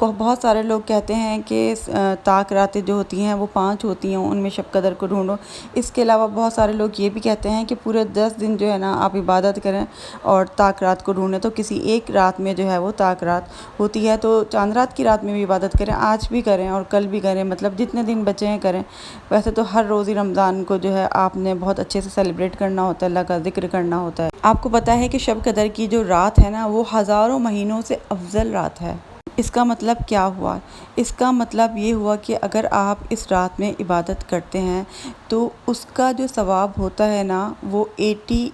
بہت سارے لوگ کہتے ہیں کہ طاق راتیں جو ہوتی ہیں وہ 5 ہوتی ہیں، ان میں شب قدر کو ڈھونڈو۔ اس کے علاوہ بہت سارے لوگ یہ بھی کہتے ہیں کہ پورے 10 دن جو ہے نا آپ عبادت کریں اور طاق رات کو ڈھونڈیں، تو کسی ایک رات میں جو ہے وہ طاق رات ہوتی ہے، تو چاند رات کی رات میں بھی عبادت کریں، آج بھی کریں اور کل بھی کریں، مطلب جتنے دن بچے ہیں کریں۔ ویسے تو ہر روز ہی رمضان کو جو ہے آپ نے بہت اچھے سے سیلیبریٹ کرنا ہوتا ہے، اللہ کا ذکر کرنا ہوتا ہے۔ آپ کو پتہ ہے کہ شب قدر کی جو رات ہے نا وہ ہزاروں مہینوں سے افضل رات ہے۔ اس کا مطلب کیا ہوا؟ اس کا مطلب یہ ہوا کہ اگر آپ اس رات میں عبادت کرتے ہیں تو اس کا جو ثواب ہوتا ہے نا وہ 83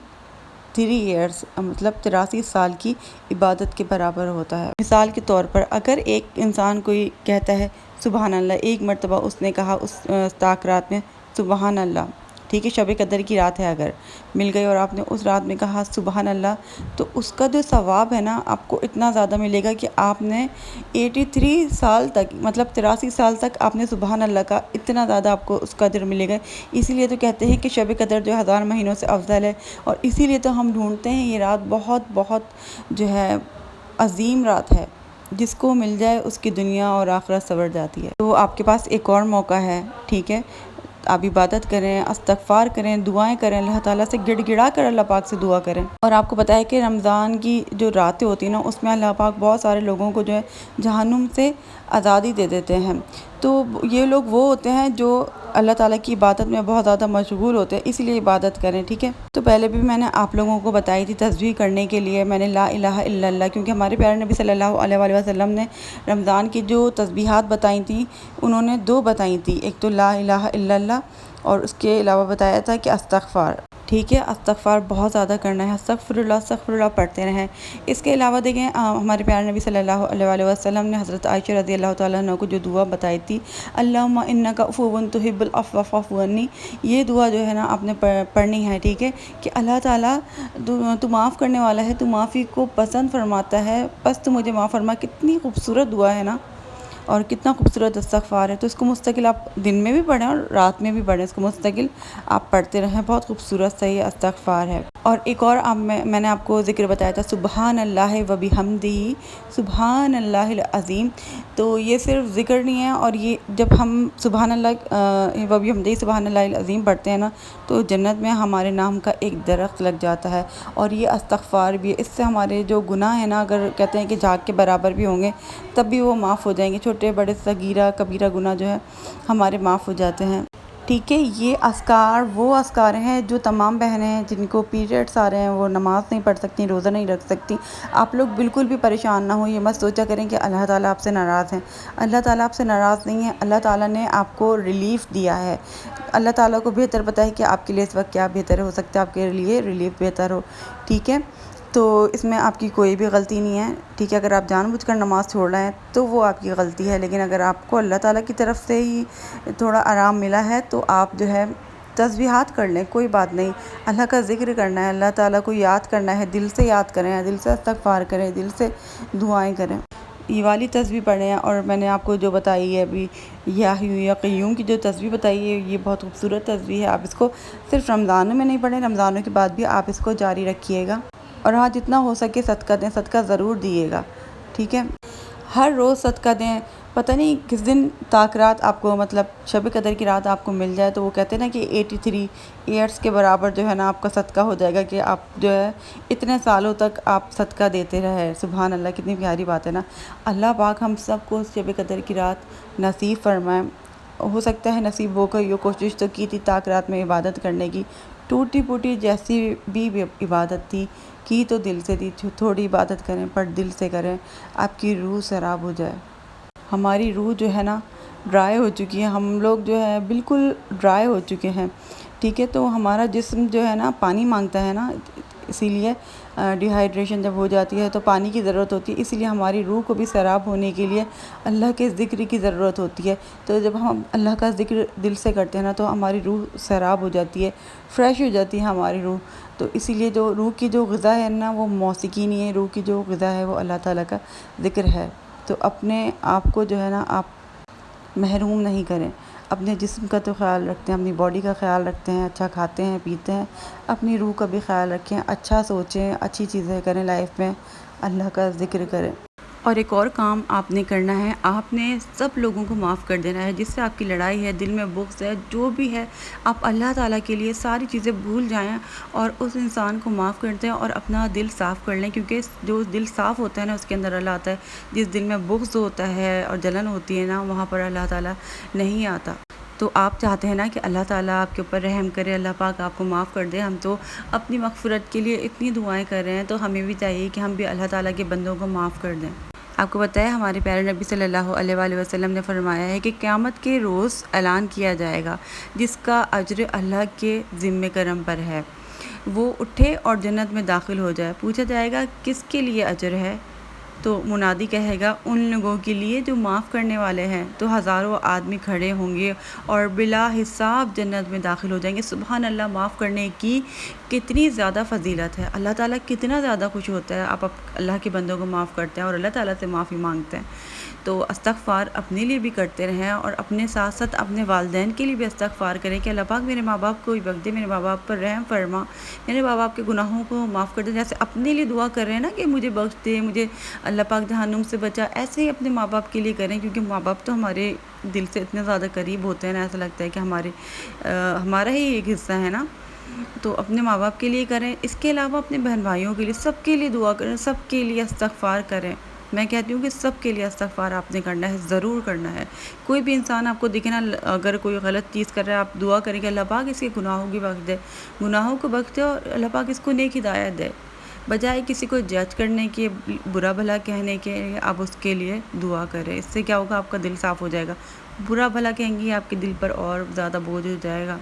ایئرس مطلب 83 سال کی عبادت کے برابر ہوتا ہے۔ مثال کے طور پر اگر ایک انسان کوئی کہتا ہے سبحان اللہ، ایک مرتبہ اس نے کہا اس طاق رات میں سبحان اللہ، ٹھیک ہے، شب قدر کی رات ہے اگر مل گئی اور آپ نے اس رات میں کہا سبحان اللہ، تو اس کا جو ثواب ہے نا آپ کو اتنا زیادہ ملے گا کہ آپ نے 83 سال تک مطلب 83 سال تک آپ نے سبحان اللہ کا، اتنا زیادہ آپ کو اس کا اجر ملے گا۔ اسی لیے تو کہتے ہیں کہ شب قدر جو 1000 مہینوں سے افضل ہے، اور اسی لیے تو ہم ڈھونڈتے ہیں یہ رات بہت بہت جو ہے عظیم رات ہے، جس کو مل جائے اس کی دنیا اور آخرت سنور جاتی ہے۔ تو آپ کے پاس ایک اور موقع ہے، ٹھیک ہے، آپ عبادت کریں، استغفار کریں، دعائیں کریں، اللہ تعالیٰ سے گڑ گڑا کر اللہ پاک سے دعا کریں۔ اور آپ کو پتہ ہے کہ رمضان کی جو راتیں ہوتی ہیں نا اس میں اللہ پاک بہت سارے لوگوں کو جو ہے جہنم سے آزادی دے دیتے ہیں، تو یہ لوگ وہ ہوتے ہیں جو اللہ تعالیٰ کی عبادت میں بہت زیادہ مشغول ہوتے ہیں، اس لیے عبادت کریں، ٹھیک ہے۔ تو پہلے بھی میں نے آپ لوگوں کو بتائی تھی تسبیح کرنے کے لیے، میں نے لا الہ الا اللہ، کیونکہ ہمارے پیارے نبی صلی اللہ علیہ وآلہ وسلم نے رمضان کی جو تسبیحات بتائی تھیں انہوں نے 2 بتائی تھیں، ایک تو لا الہ الا اللہ اور اس کے علاوہ بتایا تھا کہ استغفار، ٹھیک ہے، استغفار بہت زیادہ کرنا ہے، استغفر اللہ پڑھتے رہیں۔ اس کے علاوہ دیکھیں ہمارے پیارے نبی صلی اللہ علیہ وآلہ وسلم نے حضرت عائشہ رضی اللہ تعالیٰ عنہ کو جو دعا بتائی تھی، اللہم انک عفو تحب العفو فاعف عنی، یہ دعا جو ہے نا آپ نے پڑھنی ہے، ٹھیک ہے، کہ اللہ تعالیٰ تو معاف کرنے والا ہے، تو معافی کو پسند فرماتا ہے، بس تو مجھے معاف فرما۔ کتنی خوبصورت دعا ہے نا، اور کتنا خوبصورت استغفار ہے، تو اس کو مستقل آپ دن میں بھی پڑھیں اور رات میں بھی پڑھیں، اس کو مستقل آپ پڑھتے رہیں، بہت خوبصورت صحیح استغفار ہے۔ اور ایک اور میں نے آپ کو ذکر بتایا تھا سبحان اللہ و بحمدہ، سبحان اللہ العظیم، تو یہ صرف ذکر نہیں ہے، اور یہ جب ہم سبحان اللہ و بحمدہ سبحان اللہ العظیم پڑھتے ہیں نا تو جنت میں ہمارے نام کا ایک درخت لگ جاتا ہے، اور یہ استغفار بھی ہے، اس سے ہمارے جو گناہ ہیں نا اگر کہتے ہیں کہ جھاگ کے برابر بھی ہوں گے تب بھی وہ معاف ہو جائیں گے، چھوٹے بڑے صغیرہ کبیرہ گناہ جو ہے ہمارے معاف ہو جاتے ہیں، ٹھیک ہے۔ یہ اذکار وہ اذکار ہیں جو تمام بہنیں جن کو پیریڈس آ رہے ہیں وہ نماز نہیں پڑھ سکتی، روزہ نہیں رکھ سکتی، آپ لوگ بالکل بھی پریشان نہ ہوں، یہ مت سوچا کریں کہ اللہ تعالیٰ آپ سے ناراض ہیں، اللہ تعالیٰ آپ سے ناراض نہیں ہے، اللہ تعالیٰ نے آپ کو ریلیف دیا ہے، اللہ تعالیٰ کو بہتر پتہ ہے کہ آپ کے لیے اس وقت کیا بہتر ہو سکتا ہے، آپ کے لیے ریلیف بہتر ہو، ٹھیک ہے۔ تو اس میں آپ کی کوئی بھی غلطی نہیں ہے، ٹھیک ہے، اگر آپ جان بوجھ کر نماز چھوڑ رہے ہیں تو وہ آپ کی غلطی ہے، لیکن اگر آپ کو اللہ تعالیٰ کی طرف سے ہی تھوڑا آرام ملا ہے تو آپ جو ہے تسبیحات کر لیں، کوئی بات نہیں، اللہ کا ذکر کرنا ہے، اللہ تعالیٰ کو یاد کرنا ہے، دل سے یاد کریں، دل سے استغفار کریں، دل سے دعائیں کریں، یہ والی تسبیح پڑھیں۔ اور میں نے آپ کو جو بتائی ہے ابھی یا حیو یا قیوم کی جو تسبیح بتائی ہے یہ بہت خوبصورت تسبیح ہے، آپ اس کو صرف رمضانوں میں نہیں پڑھیں، رمضانوں کے بعد بھی آپ اس کو جاری رکھیے گا، اور ہاں جتنا ہو سکے صدقہ دیں، صدقہ ضرور دیے گا، ٹھیک ہے، ہر روز صدقہ دیں، پتہ نہیں کس دن طاق رات آپ کو مطلب شب قدر کی رات آپ کو مل جائے تو وہ کہتے ہیں نا کہ 83 ایئرس کے برابر جو ہے نا آپ کا صدقہ ہو جائے گا، کہ آپ جو ہے اتنے سالوں تک آپ صدقہ دیتے رہے، سبحان اللہ، کتنی پیاری بات ہے نا۔ اللہ پاک ہم سب کو شب قدر کی رات نصیب فرمائے، ہو سکتا ہے نصیب ہو گئی، کوشش تو کی تھی طاق رات میں عبادت کرنے کی، ٹوٹی پھوٹی جیسی بھی عبادت تھی کی تو دل سے تھی، تھوڑی عبادت کریں پر دل سے کریں، آپ کی روح سیراب ہو جائے۔ ہماری روح جو ہے نا ڈرائی ہو چکی ہے، ہم لوگ جو ہے بالکل ڈرائی ہو چکے ہیں، ٹھیک ہے، تو ہمارا جسم جو ہے نا پانی مانگتا ہے نا، اسی لیے ڈی ہائیڈریشن جب ہو جاتی ہے تو پانی کی ضرورت ہوتی ہے، اسی لیے ہماری روح کو بھی سیراب ہونے کے لیے اللہ کے ذکر کی ضرورت ہوتی ہے، تو جب ہم اللہ کا ذکر دل سے کرتے ہیں نا تو ہماری روح سیراب ہو جاتی ہے، فریش ہو جاتی ہے ہماری روح، تو اسی لیے جو روح کی جو غذا ہے نا وہ موسیقی نہیں ہے، روح کی جو غذا ہے وہ اللہ تعالیٰ کا ذکر ہے، تو اپنے آپ کو جو ہے نا آپ محروم نہیں کریں، اپنے جسم کا تو خیال رکھتے ہیں، اپنی باڈی کا خیال رکھتے ہیں، اچھا کھاتے ہیں پیتے ہیں، اپنی روح کا بھی خیال رکھیں، اچھا سوچیں، اچھی چیزیں کریں لائف میں، اللہ کا ذکر کریں۔ اور ایک اور کام آپ نے کرنا ہے، آپ نے سب لوگوں کو معاف کر دینا ہے، جس سے آپ کی لڑائی ہے، دل میں بغض ہے، جو بھی ہے، آپ اللہ تعالیٰ کے لیے ساری چیزیں بھول جائیں اور اس انسان کو معاف کر دیں اور اپنا دل صاف کر لیں، کیونکہ جو دل صاف ہوتا ہے نا، اس کے اندر اللہ آتا ہے۔ جس دل میں بغض ہوتا ہے اور جلن ہوتی ہے نا، وہاں پر اللہ تعالیٰ نہیں آتا۔ تو آپ چاہتے ہیں نا کہ اللہ تعالیٰ آپ کے اوپر رحم کرے، اللہ پاک آپ کو معاف کر دے۔ ہم تو اپنی مغفرت کے لیے اتنی دعائیں کر رہے ہیں، تو ہمیں بھی چاہیے کہ ہم بھی اللہ تعالیٰ کے بندوں کو معاف کر دیں۔ آپ کو بتایا ہمارے پیارے نبی صلی اللہ علیہ وآلہ وسلم نے فرمایا ہے کہ قیامت کے روز اعلان کیا جائے گا، جس کا اجر اللہ کے ذمہ کرم پر ہے، وہ اٹھے اور جنت میں داخل ہو جائے۔ پوچھا جائے گا کس کے لیے اجر ہے؟ تو منادی کہے گا ان لوگوں کے لیے جو معاف کرنے والے ہیں۔ تو ہزاروں آدمی کھڑے ہوں گے اور بلا حساب جنت میں داخل ہو جائیں گے۔ سبحان اللہ، معاف کرنے کی کتنی زیادہ فضیلت ہے، اللہ تعالیٰ کتنا زیادہ خوش ہوتا ہے آپ اللہ کے بندوں کو معاف کرتے ہیں اور اللہ تعالیٰ سے معافی مانگتے ہیں۔ تو استغفار اپنے لیے بھی کرتے رہیں اور اپنے ساتھ ساتھ اپنے والدین کے لیے بھی استغفار کریں کہ اللہ پاک میرے ماں باپ کو بخش دے، میرے ماں باپ پر رحم فرما، میرے ماں باپ کے گناہوں کو معاف کر دے۔ جیسے اپنے لیے دعا کر رہے ہیں نا کہ مجھے بخش دے، مجھے اللہ پاک جہنم سے بچا، ایسے ہی اپنے ماں باپ کے لیے کریں، کیونکہ ماں باپ تو ہمارے دل سے اتنے زیادہ قریب ہوتے ہیں نا، ایسا لگتا ہے کہ ہمارا ہی ایک حصہ ہے نا۔ تو اپنے ماں باپ کے لیے کریں، اس کے علاوہ اپنے بہن بھائیوں کے لیے، سب کے لیے دعا کریں، سب کے لیے استغفار کریں۔ میں کہتی ہوں کہ سب کے لیے استغفار آپ نے کرنا ہے، ضرور کرنا ہے۔ کوئی بھی انسان آپ کو دکھے نا، اگر کوئی غلط چیز کر رہا ہے، آپ دعا کریں کہ اللہ پاک اس کے گناہوں کی بخش دے، گناہوں کو بخش دے اور اللہ پاک اس کو نیک ہدایت دے۔ بجائے کسی کو جج کرنے کے، برا بھلا کہنے کے، آپ اس کے لیے دعا کریں۔ اس سے کیا ہوگا؟ آپ کا دل صاف ہو جائے گا۔ برا بھلا کہیں گے آپ کے دل پر اور زیادہ بوجھ ہو جائے گا۔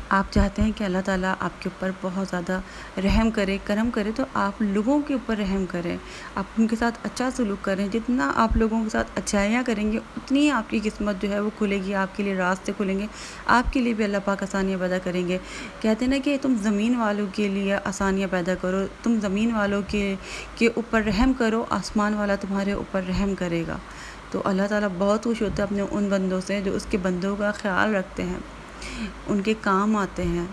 آپ چاہتے ہیں کہ اللہ تعالیٰ آپ کے اوپر بہت زیادہ رحم کرے، کرم کرے، تو آپ لوگوں کے اوپر رحم کریں، آپ ان کے ساتھ اچھا سلوک کریں۔ جتنا آپ لوگوں کے ساتھ اچھائیاں کریں گے، اتنی آپ کی قسمت جو ہے وہ کھلے گی، آپ کے لیے راستے کھلیں گے، آپ کے لیے بھی اللہ پاک آسانیاں پیدا کریں گے۔ کہتے ہیں نا کہ تم زمین والوں کے لیے آسانیاں پیدا کرو، تم زمین والوں کے اوپر رحم کرو، آسمان والا تمہارے اوپر رحم کرے گا۔ تو اللہ تعالیٰ بہت خوش ہوتا ہے اپنے ان بندوں سے جو اس کے بندوں کا خیال رکھتے ہیں، ان کے کام آتے ہیں۔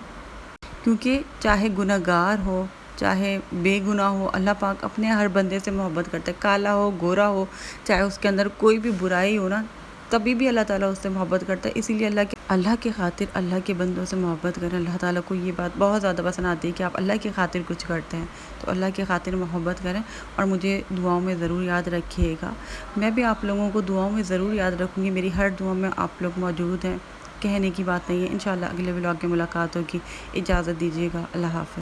کیونکہ چاہے گناہ گار ہو، چاہے بے گناہ ہو، اللہ پاک اپنے ہر بندے سے محبت کرتا ہے، کالا ہو، گورا ہو، چاہے اس کے اندر کوئی بھی برائی ہو نا، تبھی بھی اللہ تعالیٰ اس سے محبت کرتا ہے۔ اسی لیے اللہ کے خاطر اللہ کے بندوں سے محبت کریں۔ اللہ تعالیٰ کو یہ بات بہت زیادہ پسند آتی ہے کہ آپ اللہ کی خاطر کچھ کرتے ہیں، تو اللہ کی خاطر محبت کریں اور مجھے دعاؤں میں ضرور یاد رکھیے گا۔ میں بھی آپ لوگوں کو دعاؤں میں ضرور یاد رکھوں گی، میری ہر دعا میں آپ لوگ موجود ہیں، کہنے کی بات نہیں ہے۔ انشاءاللہ اگلے ولاگ میں ملاقات ہوگی، اجازت دیجیے گا، اللہ حافظ۔